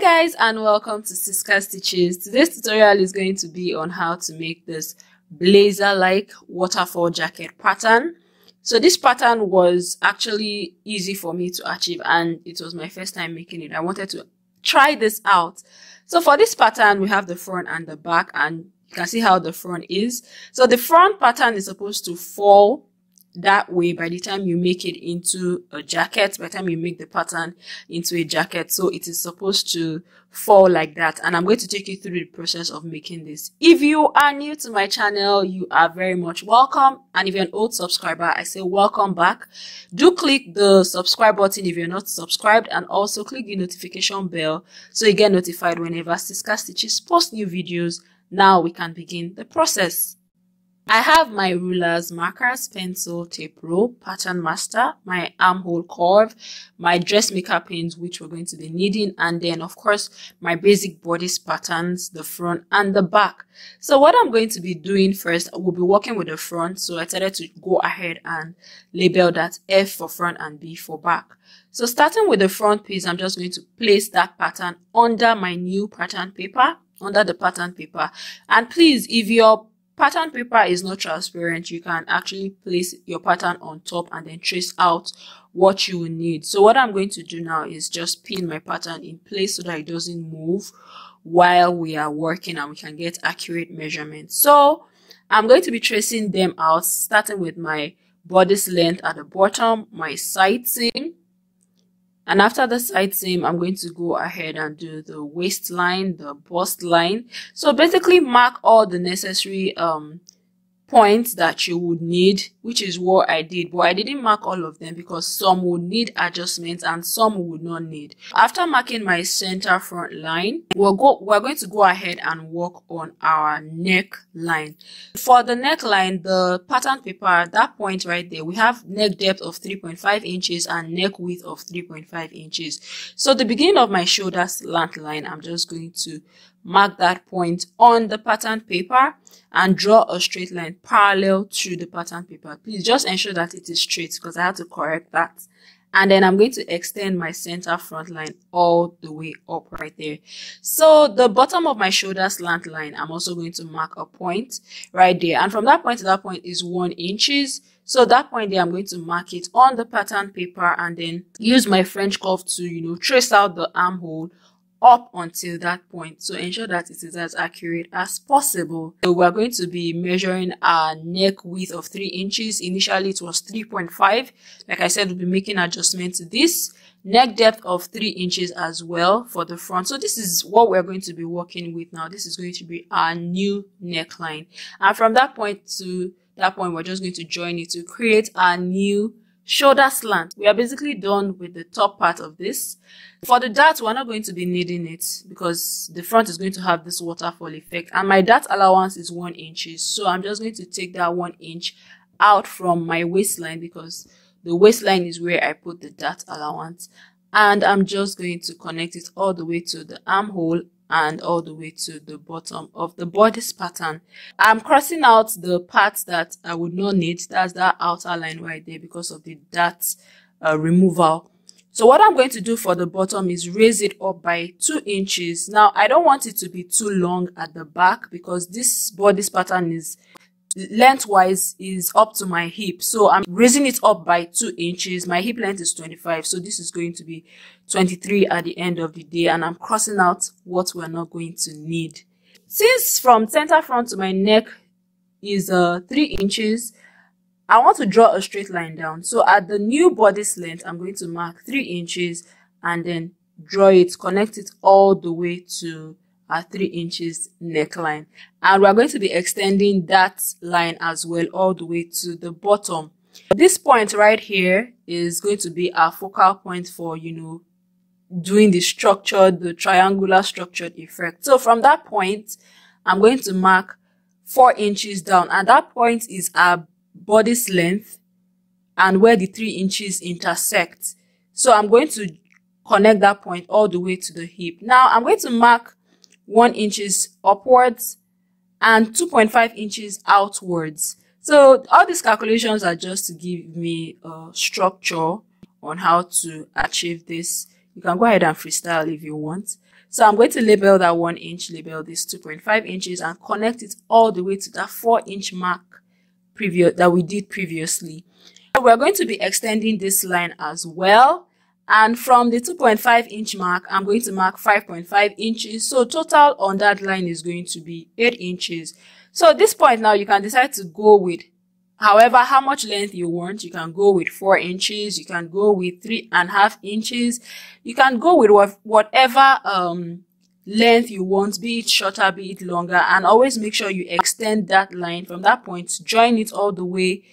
Hi guys, and welcome to Siska Stitches. Today's tutorial is going to be on how to make this blazer-like waterfall jacket pattern. So this pattern was actually easy for me to achieve, and it was my first time making it. I wanted to try this out. So for this pattern, we have the front and the back, and you can see how the front is. So the front pattern is supposed to fall that way by the time you make it into a jacket, by the time you make the pattern into a jacket. So it is supposed to fall like that, and I'm going to take you through the process of making this. If you are new to my channel, you are very much welcome, and if you're an old subscriber, I say welcome back. Do click the subscribe button if you're not subscribed, and also click the notification bell so you get notified whenever Siska Stitches post new videos. Now we can begin the process. I have my rulers, markers, pencil, tape roll, pattern master, my armhole curve, my dressmaker pins, which we're going to be needing, and then of course my basic bodice patterns, the front and the back. So what I'm going to be doing first, we'll be working with the front, so I decided to go ahead and label that F for front and B for back. So starting with the front piece, I'm just going to place that pattern under my new pattern paper, under the pattern paper. And please, if your pattern paper is not transparent, you can actually place your pattern on top and then trace out what you will need. So what I'm going to do now is just pin my pattern in place so that it doesn't move while we are working, and we can get accurate measurements. So I'm going to be tracing them out, starting with my bodice length at the bottom, my side seam. And after the side seam, I'm going to go ahead and do the waistline, the bust line. So basically mark all the necessary points that you would need, which is what I did. But I didn't mark all of them because some would need adjustments and some would not need. After marking my center front line, we're going to go ahead and work on our neck line. For the neckline, the pattern paper, that point right there, we have neck depth of 3.5 inches and neck width of 3.5 inches. So the beginning of my shoulder slant line, I'm just going to mark that point on the pattern paper and draw a straight line parallel to the pattern paper. Please just ensure that it is straight because I have to correct that. And then I'm going to extend my center front line all the way up right there. So the bottom of my shoulder slant line, I'm also going to mark a point right there. And from that point to that point is 1 inch. So that point there, I'm going to mark it on the pattern paper and then use my French curve to, trace out the armhole up until that point. So ensure that it is as accurate as possible. So we're going to be measuring our neck width of 3 inches. Initially it was 3.5. Like I said, we'll be making adjustments to this. Neck depth of 3 inches as well for the front. So this is what we're going to be working with now. This is going to be our new neckline. And from that point to that point, we're just going to join it to create our new shoulder slant. We are basically done with the top part of this. For the dart, we're not going to be needing it because the front is going to have this waterfall effect, and my dart allowance is 1 inch. So I'm just going to take that 1 inch out from my waistline because the waistline is where I put the dart allowance, and I'm just going to connect it all the way to the armhole and all the way to the bottom of the bodice pattern. I'm crossing out the parts that I would not need. That's that outer line right there because of the dart removal. So what I'm going to do for the bottom is raise it up by 2 inches. Now I don't want it to be too long at the back because this bodice pattern is lengthwise is up to my hip, so I'm raising it up by 2 inches. My hip length is 25, so this is going to be 23 at the end of the day, and I'm crossing out what we're not going to need. Since from center front to my neck is 3 inches, I want to draw a straight line down. So at the new bodice length, I'm going to mark 3 inches and then draw it, connect it all the way to our 3 inches neckline. And we're going to be extending that line as well all the way to the bottom. This point right here is going to be our focal point for, doing the triangular structured effect. So from that point, I'm going to mark 4 inches down, and that point is our bodice length and where the 3 inches intersect. So I'm going to connect that point all the way to the hip. Now I'm going to mark 1 inch upwards and 2.5 inches outwards. So all these calculations are just to give me a structure on how to achieve this. You can go ahead and freestyle if you want. So I'm going to label that 1 inch, label this 2.5 inches, and connect it all the way to that 4-inch mark that we did previously. So we're going to be extending this line as well. And from the 2.5-inch mark, I'm going to mark 5.5 inches. So total on that line is going to be 8 inches. So at this point now, you can decide to go with how much length you want. You can go with 4 inches. You can go with 3.5 inches. You can go with whatever length you want, be it shorter, be it longer. And always make sure you extend that line from that point, join it all the way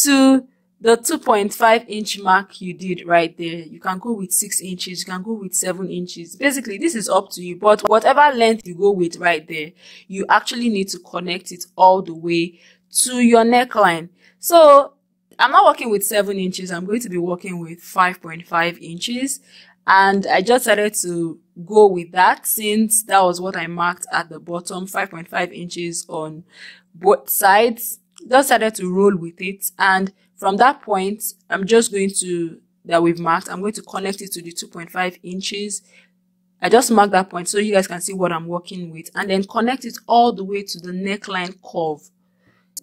to the 2.5-inch mark you did right there. You can go with 6 inches, you can go with 7 inches. Basically, this is up to you, but whatever length you go with right there, you actually need to connect it all the way to your neckline. So I'm not working with 7 inches, I'm going to be working with 5.5 inches. And I just decided to go with that since that was what I marked at the bottom, 5.5 inches on both sides. Just decided to roll with it, and from that point, I'm just going to, that we've marked, I'm going to connect it to the 2.5 inches. I just marked that point so you guys can see what I'm working with, and then connect it all the way to the neckline curve.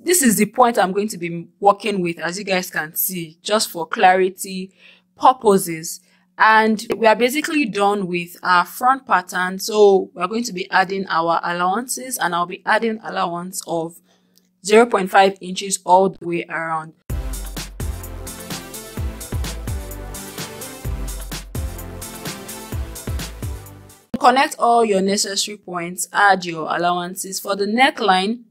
This is the point I'm going to be working with, as you guys can see, just for clarity purposes. And we are basically done with our front pattern. So we're going to be adding our allowances, and I'll be adding allowance of 0.5 inches all the way around. Connect all your necessary points, add your allowances. For the neckline,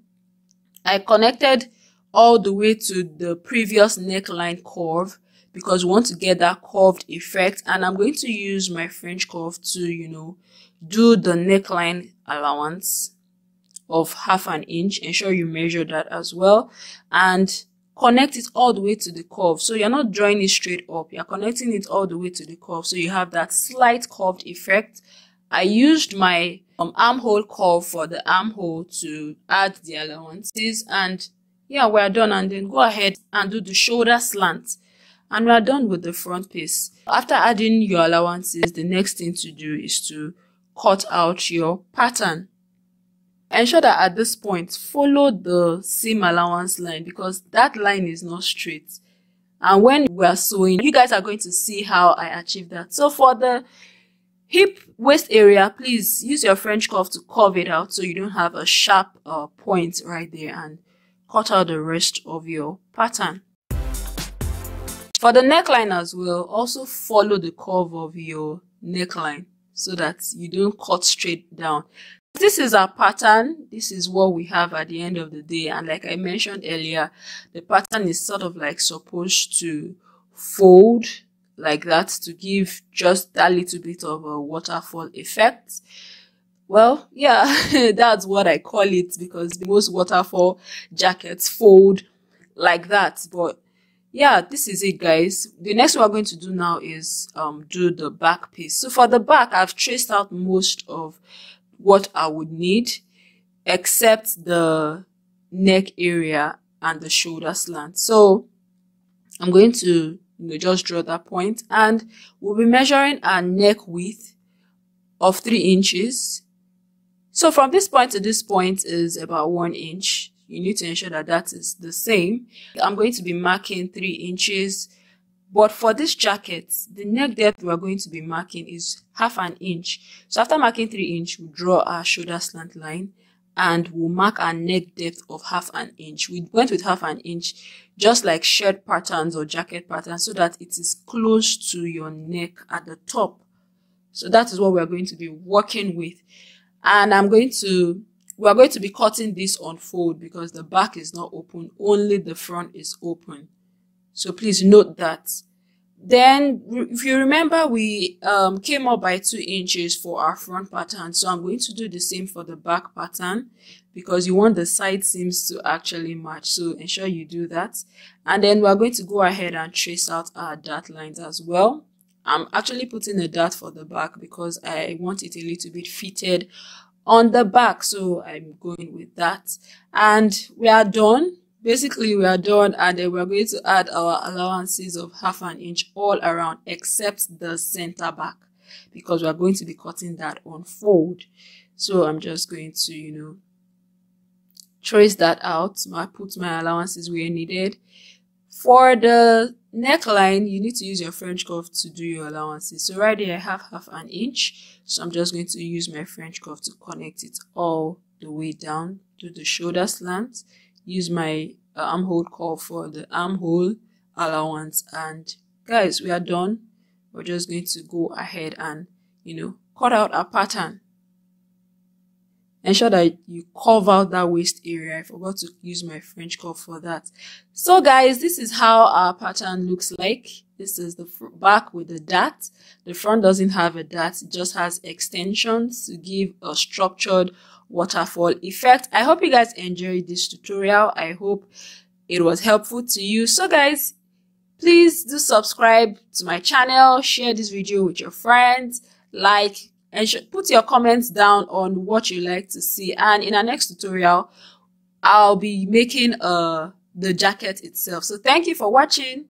I connected all the way to the previous neckline curve because we want to get that curved effect, and I'm going to use my French curve to, do the neckline allowance of 0.5 inch. Ensure you measure that as well, and connect it all the way to the curve. So you're not drawing it straight up, you're connecting it all the way to the curve, so you have that slight curved effect. I used my armhole curve for the armhole to add the allowances, and yeah, we're done. And then go ahead and do the shoulder slant, and we're done with the front piece. After adding your allowances, the next thing to do is to cut out your pattern. Ensure that at this point, follow the seam allowance line because that line is not straight. And when we are sewing, you guys are going to see how I achieve that. So for the hip waist area, please use your French curve to curve it out so you don't have a sharp point right there, and cut out the rest of your pattern. For the neckline as well, also follow the curve of your neckline so that you don't cut straight down. This is our pattern. This is what we have at the end of the day, and like I mentioned earlier, the pattern is sort of like supposed to fold like that to give just that little bit of a waterfall effect. Well, yeah, that's what I call it because most waterfall jackets fold like that. But yeah, this is it, guys. The next one we're going to do now is do the back piece. So for the back, I've traced out most of what I would need except the neck area and the shoulder slant. So I'm going to just draw that point, and we'll be measuring our neck width of 3 inches. So from this point to this point is about 1 inch. You need to ensure that that is the same. I'm going to be marking 3 inches, but for this jacket, the neck depth we're going to be marking is 0.5 inch. So after marking 3 inch, we'll draw our shoulder slant line, and we'll mark our neck depth of 0.5 inch. We went with 0.5 inch just like shirt patterns or jacket patterns so that it is close to your neck at the top. So that is what we're going to be working with. And we're going to be cutting this on fold because the back is not open, only the front is open. So please note that. Then, if you remember, we came up by 2 inches for our front pattern. So I'm going to do the same for the back pattern because you want the side seams to actually match. So ensure you do that. And then we're going to go ahead and trace out our dart lines as well. I'm actually putting a dart for the back because I want it a little bit fitted on the back. So I'm going with that. And we are done. Basically, we are done, and then we're going to add our allowances of 0.5 inch all around except the center back. because we're going to be cutting that on fold. So I'm just going to, you know, trace that out. I put my allowances where needed. For the neckline, you need to use your French curve to do your allowances. So right here I have half an inch, so I'm just going to use my French curve to connect it all the way down to the shoulder slant. Use my armhole curve for the armhole allowance, and guys, we are done. We're just going to go ahead and, you know, cut out our pattern. Ensure that you curve out that waist area. I forgot to use my French curve for that. So guys, this is how our pattern looks like. This is the back with the dart. The front doesn't have a dart, it just has extensions to give a structured waterfall effect. I hope you guys enjoyed this tutorial. I hope it was helpful to you. So guys, please do subscribe to my channel, share this video with your friends, like, and put your comments down on what you like to see. And in our next tutorial, I'll be making the jacket itself. So thank you for watching.